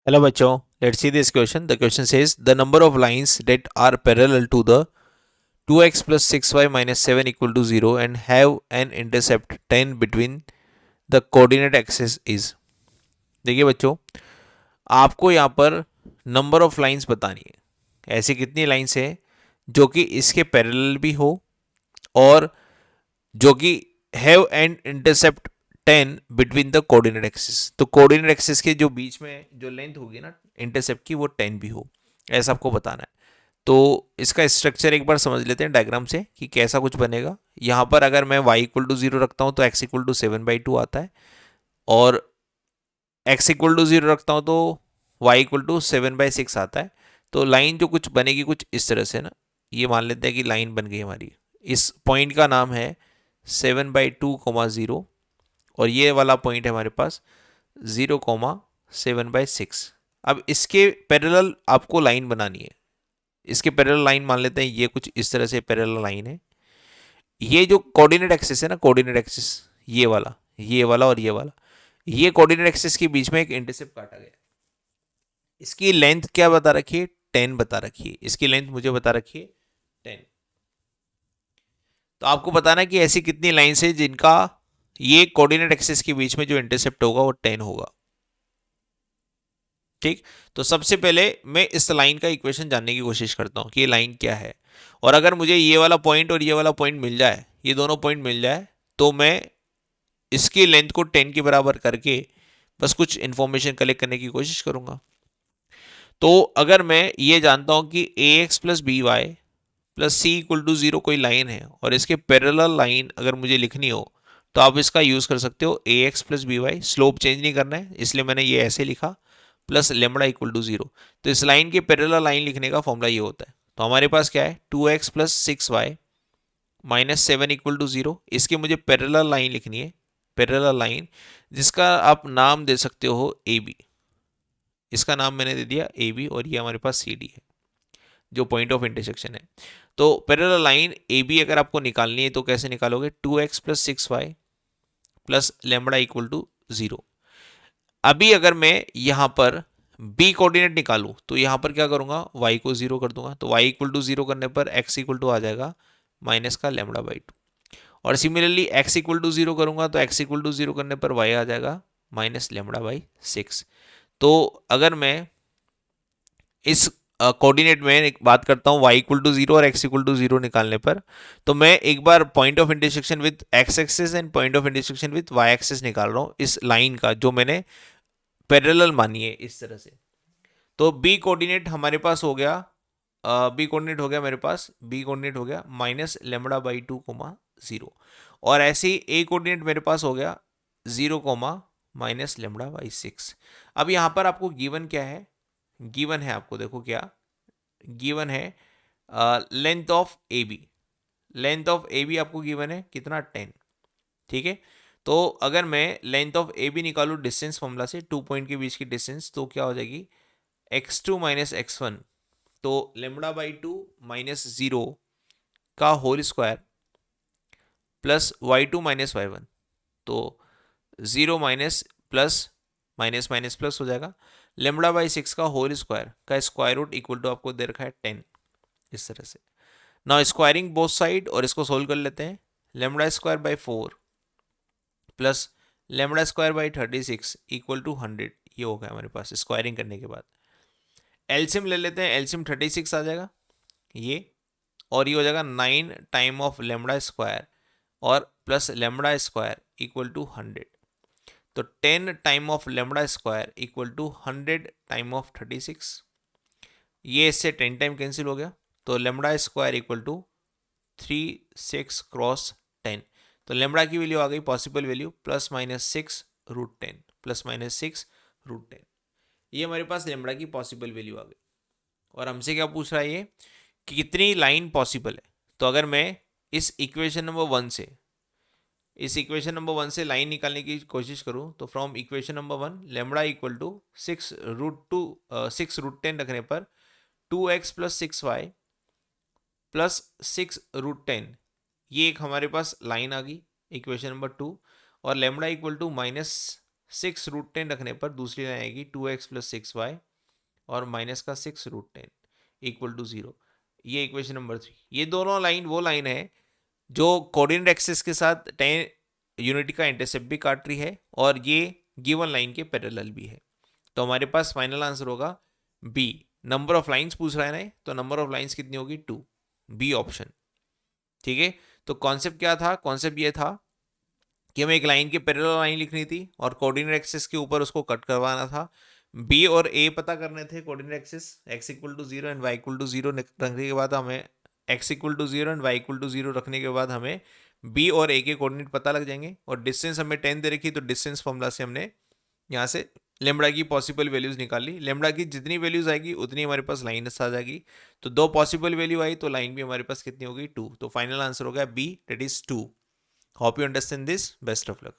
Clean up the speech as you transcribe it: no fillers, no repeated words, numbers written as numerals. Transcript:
Hello बच्चों, let's see this question. The question says the number of lines that are parallel to the 2x plus 6y minus 7 equal to 0 and have an intercept 10 between the coordinate axis is. देखिए बच्चों, आपको यहाँ पर number of lines बतानी है. ऐसी कितनी lines है जो कि इसके पैरेलल भी हो और जो कि have an intercept 10 between the coordinate axis. तो कोऑर्डिनेट एक्सिस के जो बीच में जो लेंथ होगी ना इंटरसेप्ट की, वो 10 भी हो, ऐसा आपको बताना है. तो इसका स्ट्रक्चर एक बार समझ लेते हैं डायग्राम से कि कैसा कुछ बनेगा. यहाँ पर अगर मैं y इक्वल टू 0 रखता हूँ तो x इक्वल टू 7/2 आता है, और x इक्वल टू 0 रखता हूँ तो y इक्वल टू 7/6 आता है. तो लाइन जो कुछ बनेगी कुछ इस तरह से ना, ये मान लेते हैं कि लाइन बन गई हमारी. इस पॉइंट का नाम है 7/2, 0, और ये वाला पॉइंट है हमारे पास 0, 7/6. अब इसके पैरेलल आपको लाइन बनानी है. इसके पैरेलल लाइन मान लेते हैं ये कुछ इस तरह से पैरेलल लाइन है. ये जो कोऑर्डिनेट एक्सिस है ना, कोऑर्डिनेट एक्सिस ये वाला और ये वाला, ये कोऑर्डिनेट एक्सिस के बीच में एक इंटरसेप्ट काटा गया. इसकी लेंथ क्या बता रखी है? 10 बता रखी है. इसकी लेंथ मुझे बता रखी है 10. तो आपको बताना है कि ऐसी कितनी लाइंस है जिनका ये कोऑर्डिनेट एक्सिस के बीच में जो इंटरसेप्ट होगा वो 10 होगा. ठीक. तो सबसे पहले मैं इस लाइन का इक्वेशन जानने की कोशिश करता हूं कि ये लाइन क्या है. और अगर मुझे ये वाला पॉइंट और ये वाला पॉइंट मिल जाए, ये दोनों पॉइंट मिल जाए, तो मैं इसकी लेंथ को 10 के बराबर करके बस कुछ इंफॉर्मेशन कलेक्ट करने की कोशिश करूंगा. तो अगर मैं ये जानता हूं कि a x plus b y plus c equal to 0 कोई लाइन है और इसके पैरेलल लाइन अगर मुझे लिखनी हो, तो आप इसका यूज कर सकते हो. A x plus b y, slope change नहीं करना है इसलिए मैंने ये ऐसे लिखा, प्लस लेमड़ा इक्वल टू 0. तो इस लाइन के पैरेलल लाइन लिखने का फॉर्मूला ये होता है. तो हमारे पास क्या है? 2x plus 6y minus 7 equal to 0. इसकी मुझे पैरेलल लाइन लिखनी है, पैरेलल लाइन जिसका आप नाम दे सकते हो ए बी. इसका नाम मैंने दे दिया ए बी, और ये हमारे पास सी डी है जो पॉइंट ऑफ इंटरसेक्शन है. तो पैरेलल लाइन ए बी अगर आपको निकालनी है तो कैसे निकालोगे? 2x plus 6y plus lambda equal to 0. अभी अगर मैं यहां पर बी कोऑर्डिनेट निकालूं तो यहां पर क्या करूंगा? y को 0 कर दूंगा. तो y इक्वल टू 0 करने पर x इक्वल टू आ जाएगा माइनस का लेमड़ा/2. और सिमिलरली x इक्वल टू 0 करूंगा तो x इक्वल टू 0 करने पर y आ जाएगा माइनस लेमड़ा/6. तो अगर मैं इस कोऑर्डिनेट में एक बात करता हूँ y इक्वल टू 0 और x इक्वल टू 0 निकालने पर, तो मैं एक बार point of intersection with x axis and point of intersection with y axis निकाल रहा हूँ इस लाइन का जो मैंने पैरेलल मानी है इस तरह से. तो b कोऑर्डिनेट हमारे पास हो गया, बी कोऑर्डिनेट हो गया मेरे पास, बी कोऑर्डिनेट हो गया माइनस लेमड़ा/2, 0. और ऐसे ही ए कोऑर्डिनेट मेरे पास हो गया 0, माइनस लेमड़ा/6. अब यहाँ पर आपको गिवन क्या है? गिवन है आपको, देखो क्या गिवन है, length of A B. Length of A B आपको गिवन है कितना? 10. ठीक है. तो अगर मैं लेंथ ऑफ ए बी निकालूँ डिस्टेंस फॉर्मूला से, 2 पॉइंट के बीच की डिस्टेंस, तो क्या हो जाएगी? x2 minus x1. तो लेमड़ा/2 माइनस 0 का whole square plus y2 minus y1. तो 0 minus plus minus minus plus हो जाएगा. लेमड़ा/6 का होल स्क्वायर का स्क्वायर रूट इक्वल टू आपको दे रखा है 10, इस तरह से. नाउ स्क्वायरिंग बोथ साइड और इसको सोल्व कर लेते हैं. लेमड़ा² प्लस लेमड़ा² इक्वल टू 100, ये हो गया हमारे पास स्क्वायरिंग करने के बाद. एलसीएम ले लेते हैं. एलसीएम 36 आ जाएगा ये, और ये हो जाएगा 9 टाइम ऑफ लेमड़ा² और प्लस लेमड़ा² इक्वल टू 100. तो 10 time of lambda equal to 100 time of 36. ये इससे 10 टाइम कैंसिल हो गया. तो लेमड़ा² इक्वल टू 36 क्रॉस 10. तो लेमड़ा की वैल्यू आ गई, पॉसिबल वैल्यू +-6 √10, +-6 √10. ये हमारे पास लेमड़ा की पॉसिबल वैल्यू आ गई. और हमसे क्या पूछ रहा है ये कि कितनी लाइन पॉसिबल है. तो अगर मैं इस इक्वेशन नंबर 1 से लाइन निकालने की कोशिश करूं, तो from equation number 1 lambda equal to 6 √10 रखने पर 2x प्लस 6y प्लस 6 √10, ये एक हमारे पास लाइन आ गई इक्वेशन नंबर 2. और लेमड़ा इक्वल टू 6√10 रखने पर दूसरी लाइन आएगी 2x + 6y और माइनस का 6√10 इक्वल टू 0। ये इक्वेशन नंबर 3। ये दोनों लाइन वो लाइन है जो कोऑर्डिनेट एक्सिस के साथ tan यूनिटी का इंटरसेप्ट भी काट रही है और ये गिवन लाइन के पैरेलल भी है। तो हमारे पास फाइनल आंसर होगा बी। नंबर ऑफ लाइंस पूछ रहा है ना, तो नंबर ऑफ लाइंस कितनी होगी 2, बी ऑप्शन। ठीक है, तो कॉन्सेप्ट क्या था? कॉन्सेप्ट ये था कि हमें एक लाइन की पैरेलल लाइन लिखनी थी और कोऑर्डिनेट एक्सिस के ऊपर उसको कट करवाना था। बी और ए पता करने थे coordinate axis, x equal to 0 and y equal to 0 रखने के बाद हमें x equal to 0 and y equal to 0 रखने के बाद हमें बी और ए के कोऑर्डिनेट पता लग जाएंगे। और डिस्टेंस हमें 10 दे रखी, तो डिस्टेंस फॉर्मूला से हमने यहाँ से लेमड़ा की पॉसिबल वैल्यूज निकाल ली। लेमड़ा की जितनी वैल्यूज आएगी उतनी हमारे पास लाइन आ जाएगी। तो 2 पॉसिबल वैल्यू आई तो लाइन भी हमारे पास कितनी होगी 2। तो फाइनल आंसर हो गया B, that is 2। Hope you understand this. Best of luck.